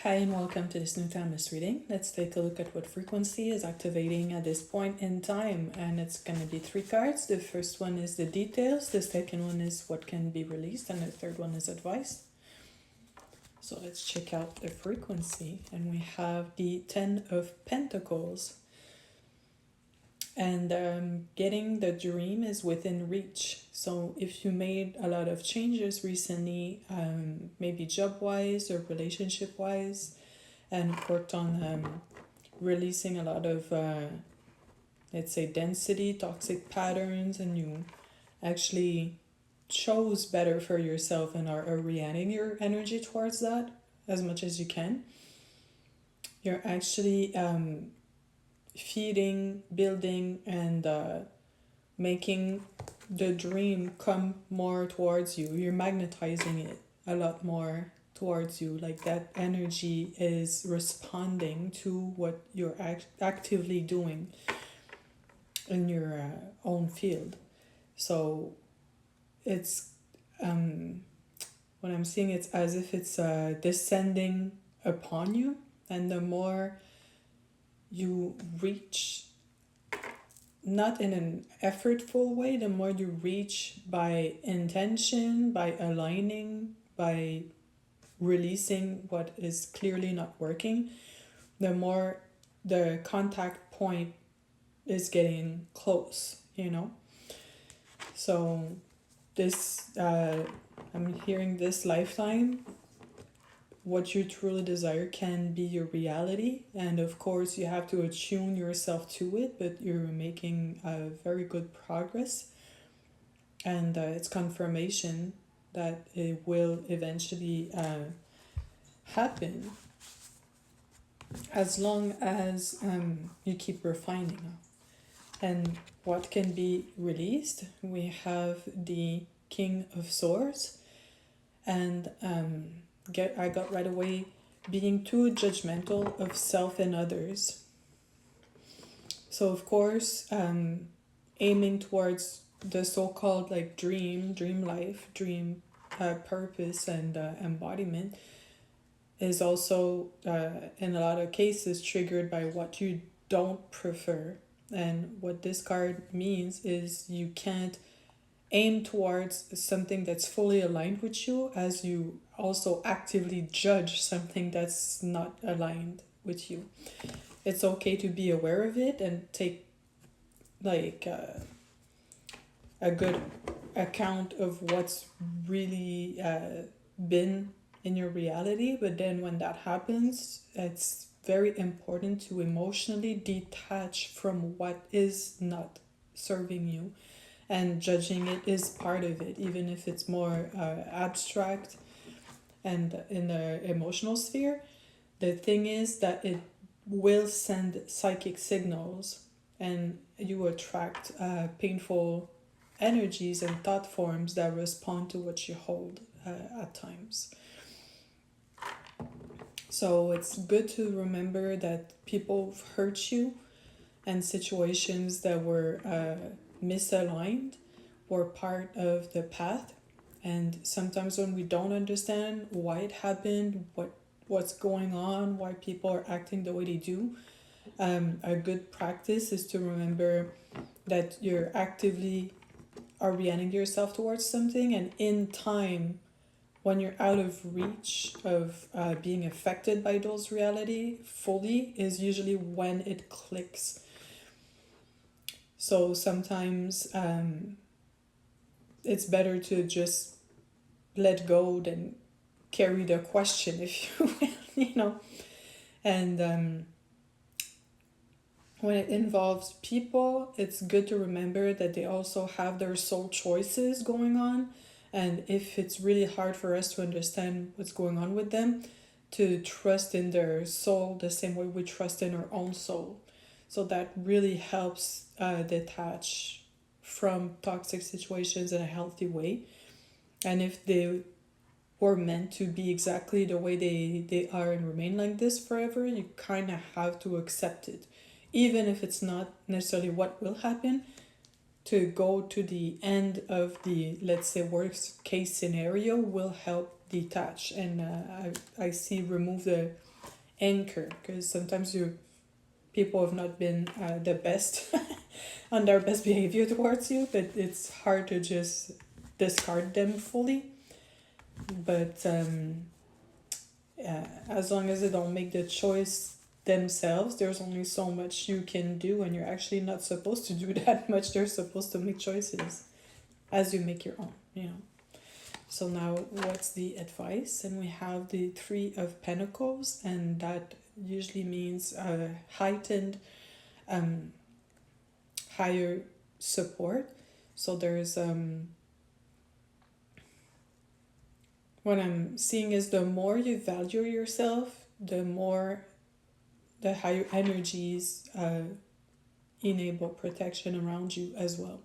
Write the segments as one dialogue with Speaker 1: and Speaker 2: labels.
Speaker 1: Hi and welcome to this new timeless reading. Let's take a look at what frequency is activating at this point in time. And it's going to be 3 cards. The first one is the details, the second one is what can be released, and the third one is advice. So let's check out the frequency. And we have the 10 of Pentacles. And getting the dream is within reach. So if you made a lot of changes recently, maybe job-wise or relationship-wise, and worked on releasing a lot of, let's say, density, toxic patterns, and you actually chose better for yourself and are orienting your energy towards that as much as you can, you're actually feeding, building, and making the dream come more towards you. You're magnetizing it a lot more towards you. Like that energy is responding to what you're actively doing in your own field. So it's what I'm seeing, it's as if it's descending upon you, and the more you reach, not in an effortful way, the more you reach by intention, by aligning, by releasing what is clearly not working, the more the contact point is getting close, So this, I'm hearing this lifetime, what you truly desire can be your reality, and of course you have to attune yourself to it, but you're making very good progress, and it's confirmation that it will eventually happen as long as you keep refining. And what can be released, we have the King of Swords, and I got right away being too judgmental of self and others. So of course, aiming towards the so-called like dream life, dream purpose, and embodiment is also in a lot of cases triggered by what you don't prefer. And what this card means is you can't aim towards something that's fully aligned with you as you also actively judge something that's not aligned with you. It's okay to be aware of it and take like a good account of what's really been in your reality, but then when that happens, it's very important to emotionally detach from what is not serving you, and judging it is part of it, even if it's more abstract and in the emotional sphere. The thing is that it will send psychic signals, and you attract painful energies and thought forms that respond to what you hold at times. So it's good to remember that people hurt you, and situations that were misaligned were part of the path. And sometimes when we don't understand why it happened, what's going on, why people are acting the way they do, a good practice is to remember that you're actively orienting yourself towards something, and in time, when you're out of reach of being affected by those reality fully, is usually when it clicks. So sometimes it's better to just let go than carry the question, if you will, And when it involves people, it's good to remember that they also have their soul choices going on. And if it's really hard for us to understand what's going on with them, to trust in their soul the same way we trust in our own soul. So that really helps detach from toxic situations in a healthy way. And if they were meant to be exactly the way they are and remain like this forever, you kind of have to accept it. Even if it's not necessarily what will happen, to go to the end of the, let's say, worst case scenario will help detach, and I see remove the anchor, because sometimes people have not been the best on their best behavior towards you, but it's hard to just discard them fully. But as long as they don't make the choice themselves, there's only so much you can do, and you're actually not supposed to do that much. They're supposed to make choices as you make your own, you know. So now what's the advice? And we have the Three of Pentacles, and that usually means heightened higher support. So there's what I'm seeing is the more you value yourself, the higher energies enable protection around you as well.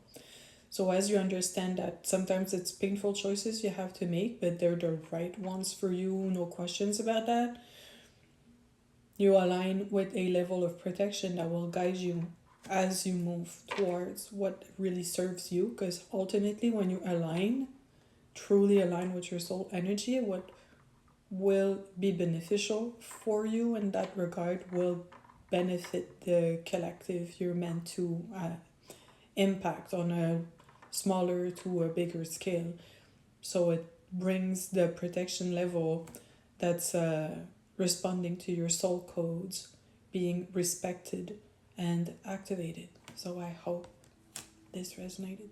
Speaker 1: So as you understand that sometimes it's painful choices you have to make, but they're the right ones for you, no questions about that, you align with a level of protection that will guide you as you move towards what really serves you. Because ultimately when you truly align with your soul energy, what will be beneficial for you in that regard will benefit the collective you're meant to impact on a smaller to a bigger scale. So it brings the protection level that's responding to your soul codes being respected and activated. So I hope this resonated.